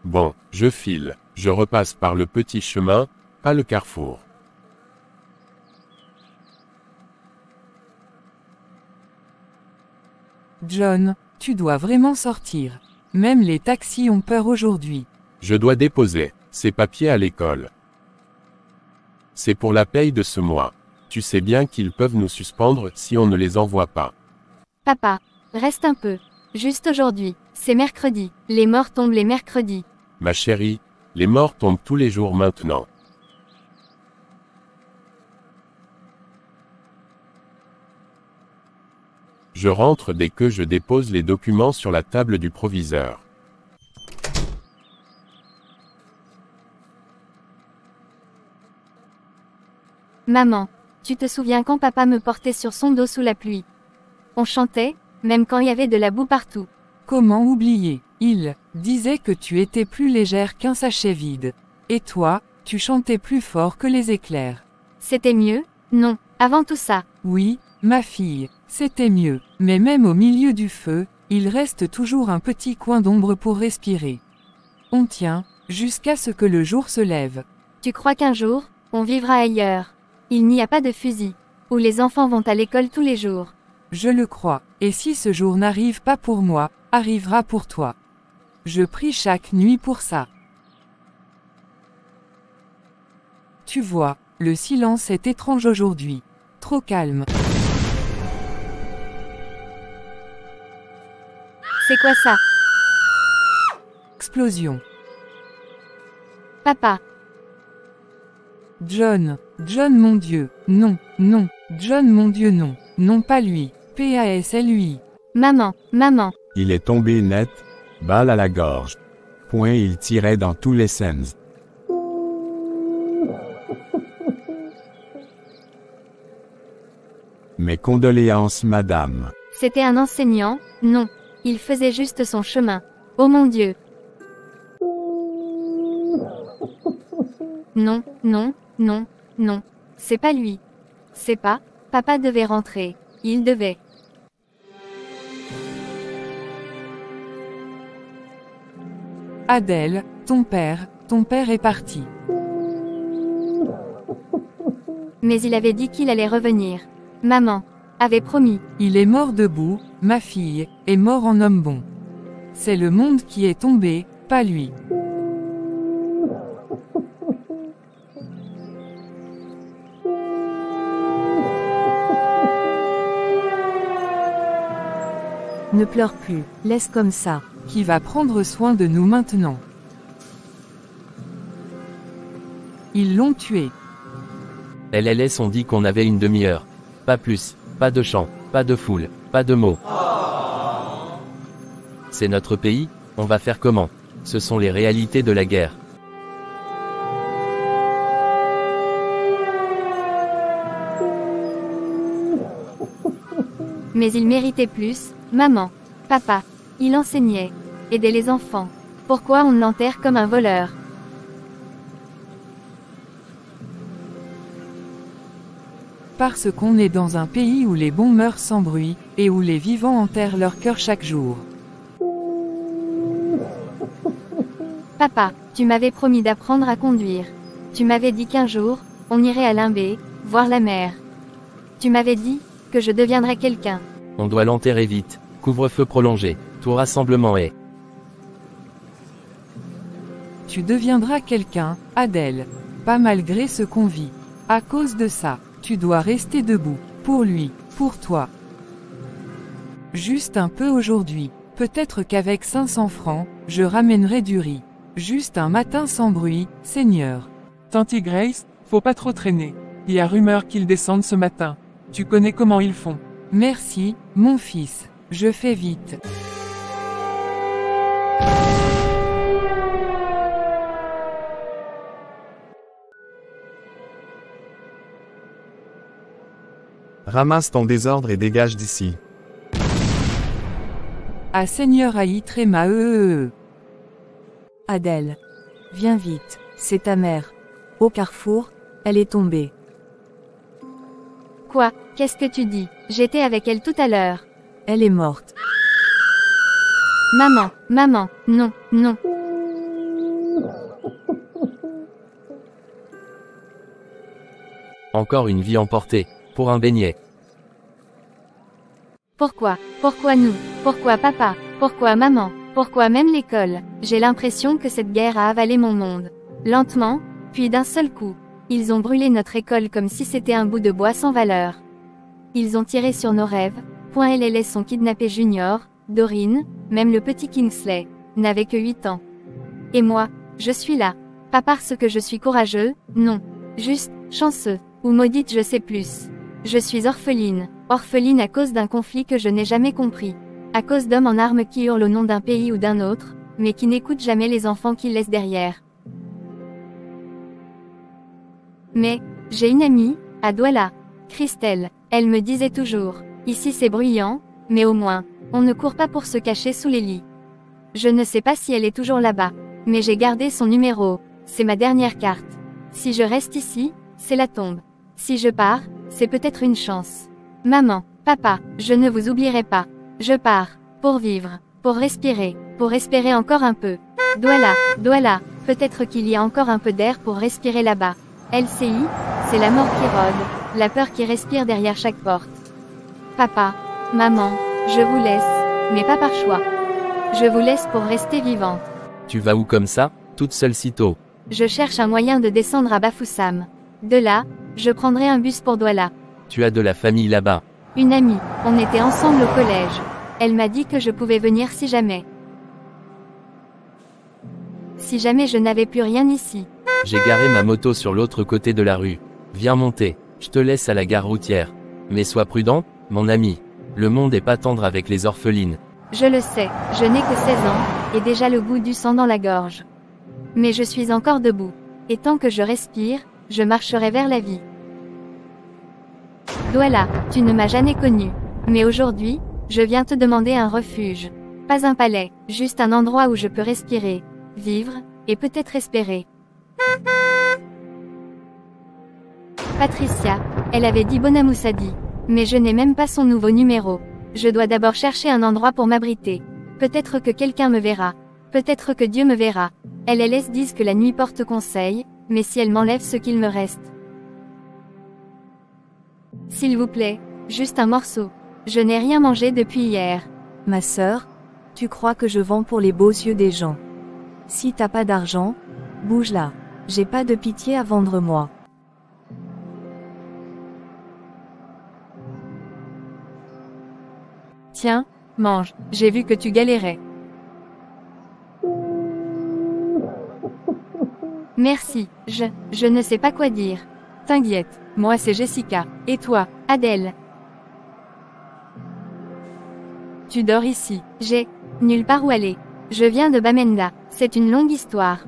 Bon, je file. Je repasse par le petit chemin, pas le carrefour. John, tu dois vraiment sortir. Même les taxis ont peur aujourd'hui. Je dois déposer ces papiers à l'école. C'est pour la paye de ce mois. Tu sais bien qu'ils peuvent nous suspendre si on ne les envoie pas. Papa, reste un peu. Juste aujourd'hui, c'est mercredi. Les morts tombent les mercredis. Ma chérie, les morts tombent tous les jours maintenant. Je rentre dès que je dépose les documents sur la table du proviseur. Maman, tu te souviens quand papa me portait sur son dos sous la pluie? On chantait, même quand il y avait de la boue partout. Comment oublier? Il disait que tu étais plus légère qu'un sachet vide. Et toi, tu chantais plus fort que les éclairs. C'était mieux? Non, avant tout ça. Oui, ma fille, c'était mieux. Mais même au milieu du feu, il reste toujours un petit coin d'ombre pour respirer. On tient, jusqu'à ce que le jour se lève. Tu crois qu'un jour, on vivra ailleurs? Il n'y a pas de fusil. Où les enfants vont à l'école tous les jours. Je le crois, et si ce jour n'arrive pas pour moi, arrivera pour toi. Je prie chaque nuit pour ça. Tu vois, le silence est étrange aujourd'hui. Trop calme. C'est quoi ça? Explosion. Papa, John, John mon Dieu, non, non, John mon Dieu non, non pas lui, PASLUI. maman, maman. Il est tombé net, balle à la gorge. Point il tirait dans tous les sens. Mes condoléances madame. C'était un enseignant? Non. Il faisait juste son chemin. Oh mon Dieu. Non, non, non, non. C'est pas lui. C'est pas. Papa devait rentrer. Il devait. Adèle, ton père est parti. Mais il avait dit qu'il allait revenir. Maman avait promis. Il est mort debout, ma fille, est mort en homme bon. C'est le monde qui est tombé, pas lui. Ne pleure plus, laisse comme ça. Qui va prendre soin de nous maintenant? Ils l'ont tué. LLS ont dit qu'on avait une demi-heure. Pas plus, pas de chant, pas de foule, pas de mots. C'est notre pays, on va faire comment? Ce sont les réalités de la guerre. Mais il méritait plus, maman. Papa. Il enseignait. Aidait les enfants. Pourquoi on l'enterre comme un voleur? Parce qu'on est dans un pays où les bons meurent sans bruit, et où les vivants enterrent leur cœur chaque jour. Papa, tu m'avais promis d'apprendre à conduire. Tu m'avais dit qu'un jour, on irait à Limbé, voir la mer. Tu m'avais dit que je deviendrais quelqu'un. On doit l'enterrer vite. Couvre-feu prolongé. Tout rassemblement est. Tu deviendras quelqu'un, Adèle. Pas malgré ce qu'on vit. À cause de ça, tu dois rester debout. Pour lui, pour toi. Juste un peu aujourd'hui. Peut-être qu'avec 500 francs, je ramènerai du riz. Juste un matin sans bruit, Seigneur. Tanti Grace, faut pas trop traîner. Il y a rumeur qu'ils descendent ce matin. Tu connais comment ils font. Merci, mon fils. Je fais vite. Ramasse ton désordre et dégage d'ici. Ah Seigneur Aïe Tréma Adèle. Viens vite, c'est ta mère. Au carrefour, elle est tombée. Quoi? Qu'est-ce que tu dis? J'étais avec elle tout à l'heure. Elle est morte. Maman, maman, non, non. Encore une vie emportée. Pour un beignet. Pourquoi? Pourquoi nous? Pourquoi papa? Pourquoi maman? Pourquoi même l'école? J'ai l'impression que cette guerre a avalé mon monde. Lentement, puis d'un seul coup. Ils ont brûlé notre école comme si c'était un bout de bois sans valeur. Ils ont tiré sur nos rêves. LLS ont kidnappé Junior, Dorine, même le petit Kingsley, n'avait que 8 ans. Et moi, je suis là. Pas parce que je suis courageux, non. Juste, chanceux, ou maudite je sais plus. Je suis orpheline. Orpheline à cause d'un conflit que je n'ai jamais compris. À cause d'hommes en armes qui hurlent au nom d'un pays ou d'un autre, mais qui n'écoutent jamais les enfants qu'ils laissent derrière. Mais, j'ai une amie, à Douala. Christelle. Elle me disait toujours, ici c'est bruyant, mais au moins, on ne court pas pour se cacher sous les lits. Je ne sais pas si elle est toujours là-bas, mais j'ai gardé son numéro, c'est ma dernière carte. Si je reste ici, c'est la tombe. Si je pars, c'est peut-être une chance. Maman, papa, je ne vous oublierai pas. Je pars, pour vivre, pour espérer encore un peu. Douala, peut-être qu'il y a encore un peu d'air pour respirer là-bas. LCI, c'est la mort qui rôde, la peur qui respire derrière chaque porte. Papa, maman, je vous laisse, mais pas par choix. Je vous laisse pour rester vivante. Tu vas où comme ça, toute seule sitôt? Je cherche un moyen de descendre à Bafoussam. De là, je prendrai un bus pour Douala. Tu as de la famille là-bas? Une amie, on était ensemble au collège. Elle m'a dit que je pouvais venir si jamais. Si jamais je n'avais plus rien ici. J'ai garé ma moto sur l'autre côté de la rue. Viens monter, je te laisse à la gare routière. Mais sois prudent, mon ami. Le monde est pas tendre avec les orphelines. Je le sais, je n'ai que 16 ans, et déjà le goût du sang dans la gorge. Mais je suis encore debout. Et tant que je respire, je marcherai vers la vie. Douala, tu ne m'as jamais connu. Mais aujourd'hui, je viens te demander un refuge. Pas un palais, juste un endroit où je peux respirer, vivre, et peut-être espérer. Patricia, elle avait dit Bonamoussadi. Mais je n'ai même pas son nouveau numéro. Je dois d'abord chercher un endroit pour m'abriter. Peut-être que quelqu'un me verra. Peut-être que Dieu me verra. LLS disent que la nuit porte conseil, mais si elle m'enlève ce qu'il me reste. S'il vous plaît, juste un morceau. Je n'ai rien mangé depuis hier. Ma sœur, tu crois que je vends pour les beaux yeux des gens? Si t'as pas d'argent, bouge là. J'ai pas de pitié à vendre moi. Tiens, mange, j'ai vu que tu galérais. Merci, je ne sais pas quoi dire. T'inquiète, moi c'est Jessica, et toi? Adèle. Tu dors ici? J'ai nulle part où aller. Je viens de Bamenda, c'est une longue histoire.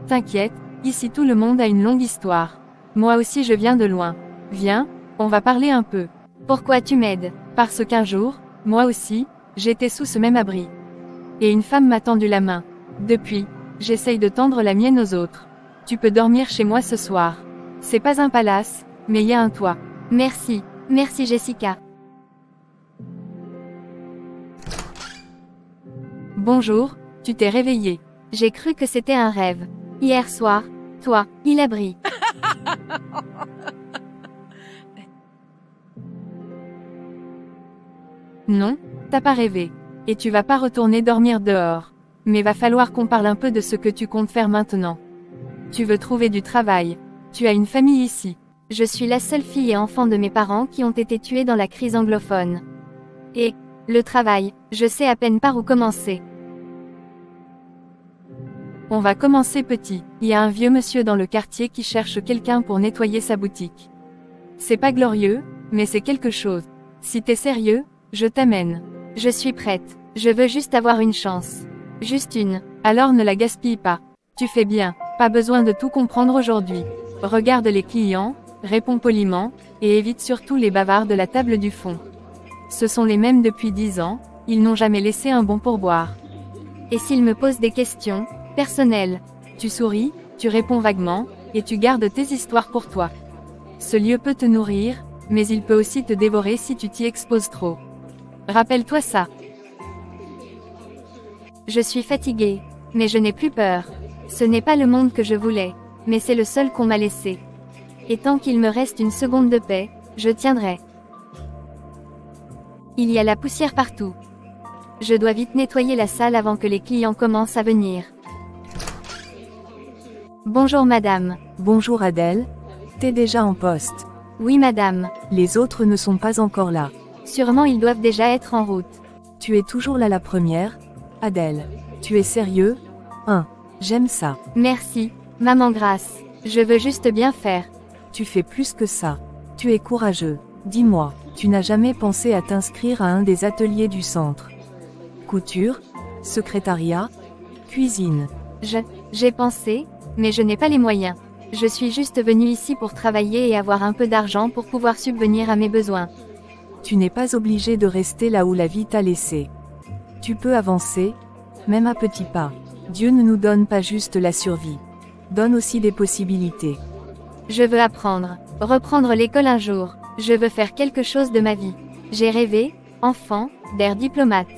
T'inquiète, ici tout le monde a une longue histoire. Moi aussi je viens de loin. Viens, on va parler un peu. Pourquoi tu m'aides? Parce qu'un jour, moi aussi, j'étais sous ce même abri. Et une femme m'a tendu la main. Depuis, j'essaye de tendre la mienne aux autres. Tu peux dormir chez moi ce soir. C'est pas un palace, mais y a un toit. Merci, merci Jessica. Bonjour, tu t'es réveillée. J'ai cru que c'était un rêve. Hier soir, toi, il a brillé. Non, t'as pas rêvé. Et tu vas pas retourner dormir dehors. Mais va falloir qu'on parle un peu de ce que tu comptes faire maintenant. Tu veux trouver du travail. Tu as une famille ici. Je suis la seule fille et enfant de mes parents qui ont été tués dans la crise anglophone. Et, le travail, je sais à peine par où commencer. On va commencer petit. Il y a un vieux monsieur dans le quartier qui cherche quelqu'un pour nettoyer sa boutique. C'est pas glorieux, mais c'est quelque chose. Si t'es sérieux, je t'amène. Je suis prête. Je veux juste avoir une chance. Juste une. Alors ne la gaspille pas. Tu fais bien. Pas besoin de tout comprendre aujourd'hui. Regarde les clients, réponds poliment, et évite surtout les bavards de la table du fond. Ce sont les mêmes depuis 10 ans, ils n'ont jamais laissé un bon pourboire. Et s'ils me posent des questions, personnelles? Tu souris, tu réponds vaguement, et tu gardes tes histoires pour toi. Ce lieu peut te nourrir, mais il peut aussi te dévorer si tu t'y exposes trop. Rappelle-toi ça. Je suis fatiguée, mais je n'ai plus peur. Ce n'est pas le monde que je voulais. mais c'est le seul qu'on m'a laissé. Et tant qu'il me reste une seconde de paix, je tiendrai. Il y a la poussière partout. Je dois vite nettoyer la salle avant que les clients commencent à venir. Bonjour madame. Bonjour Adèle. T'es déjà en poste. Oui madame. Les autres ne sont pas encore là. Sûrement ils doivent déjà être en route. Tu es toujours là la première, Adèle. Tu es sérieux? J'aime ça. Merci, maman Grace. Je veux juste bien faire. Tu fais plus que ça. Tu es courageux. Dis-moi, tu n'as jamais pensé à t'inscrire à un des ateliers du centre? Couture, secrétariat, cuisine. J'ai pensé, mais je n'ai pas les moyens. Je suis juste venue ici pour travailler et avoir un peu d'argent pour pouvoir subvenir à mes besoins. Tu n'es pas obligé de rester là où la vie t'a laissé. Tu peux avancer, même à petits pas. Dieu ne nous donne pas juste la survie. Donne aussi des possibilités. Je veux apprendre, reprendre l'école un jour. Je veux faire quelque chose de ma vie. J'ai rêvé, enfant, d'être diplomate.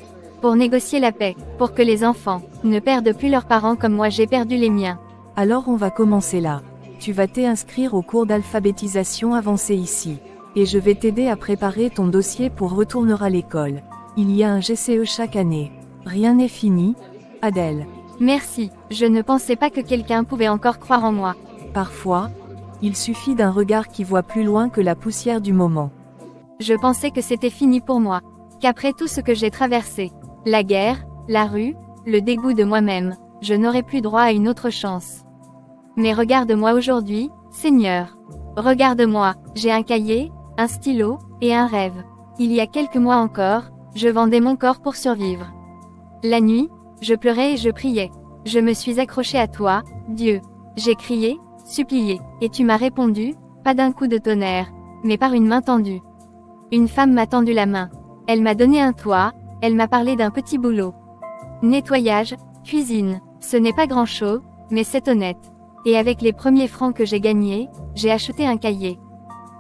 Pour négocier la paix, pour que les enfants ne perdent plus leurs parents comme moi j'ai perdu les miens. Alors on va commencer là. Tu vas t'inscrire au cours d'alphabétisation avancée ici. Et je vais t'aider à préparer ton dossier pour retourner à l'école. Il y a un GCE chaque année. Rien n'est fini, Adèle. Merci, je ne pensais pas que quelqu'un pouvait encore croire en moi. Parfois, il suffit d'un regard qui voit plus loin que la poussière du moment. Je pensais que c'était fini pour moi. Qu'après tout ce que j'ai traversé, la guerre, la rue, le dégoût de moi-même, je n'aurais plus droit à une autre chance. Mais regarde-moi aujourd'hui, Seigneur. Regarde-moi, j'ai un cahier, un stylo, et un rêve. Il y a quelques mois encore, je vendais mon corps pour survivre. La nuit, je pleurais et je priais. Je me suis accroché à toi, Dieu. J'ai crié, supplié, et tu m'as répondu, pas d'un coup de tonnerre, mais par une main tendue. Une femme m'a tendu la main. Elle m'a donné un toit, elle m'a parlé d'un petit boulot. Nettoyage, cuisine, ce n'est pas grand-chose, mais c'est honnête. Et avec les premiers francs que j'ai gagnés, j'ai acheté un cahier.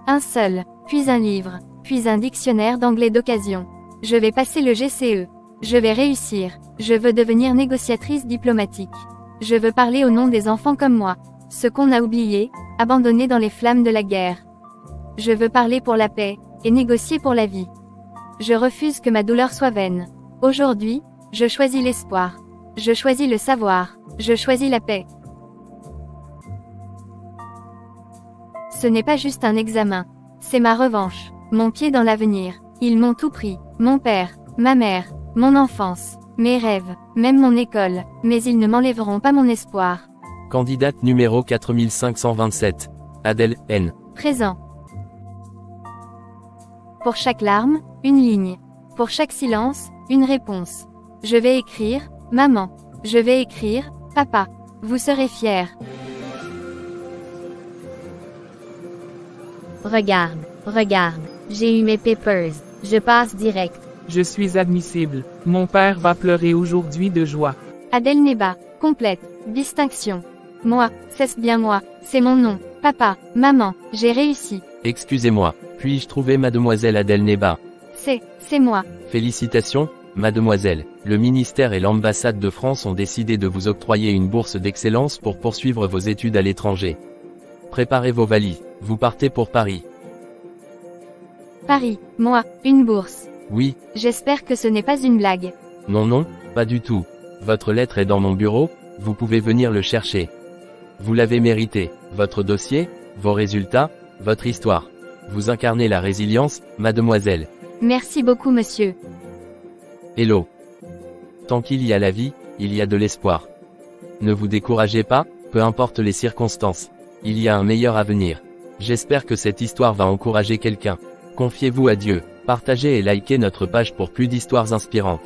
Un seul, puis un livre, puis un dictionnaire d'anglais d'occasion. Je vais passer le GCE. Je vais réussir. Je veux devenir négociatrice diplomatique. Je veux parler au nom des enfants comme moi. Ceux qu'on a oubliés, abandonnés dans les flammes de la guerre. Je veux parler pour la paix, et négocier pour la vie. Je refuse que ma douleur soit vaine. Aujourd'hui, je choisis l'espoir. Je choisis le savoir. Je choisis la paix. Ce n'est pas juste un examen. C'est ma revanche. Mon pied dans l'avenir. Ils m'ont tout pris. Mon père, ma mère, mon enfance, mes rêves, même mon école. Mais ils ne m'enlèveront pas mon espoir. Candidate numéro 4527. Adèle, N. Présent. Pour chaque larme, une ligne. Pour chaque silence, une réponse. Je vais écrire, maman. Je vais écrire, papa. Vous serez fiers. Regarde. J'ai eu mes papers. Je passe direct. Je suis admissible. Mon père va pleurer aujourd'hui de joie. Adèle Neba, complète, distinction. Moi, c'est bien moi, c'est mon nom. Papa, maman, j'ai réussi. Excusez-moi, puis-je trouver mademoiselle Adèle Neba? C'est moi. Félicitations, mademoiselle. Le ministère et l'ambassade de France ont décidé de vous octroyer une bourse d'excellence pour poursuivre vos études à l'étranger. Préparez vos valises, vous partez pour Paris. Paris, moi, une bourse. Oui. J'espère que ce n'est pas une blague. Non, pas du tout. Votre lettre est dans mon bureau, vous pouvez venir le chercher. Vous l'avez mérité. Votre dossier, vos résultats, votre histoire. Vous incarnez la résilience, mademoiselle. Merci beaucoup monsieur. Hello. Tant qu'il y a la vie, il y a de l'espoir. Ne vous découragez pas, peu importe les circonstances. Il y a un meilleur avenir. J'espère que cette histoire va encourager quelqu'un. Confiez-vous à Dieu. Partagez et likez notre page pour plus d'histoires inspirantes.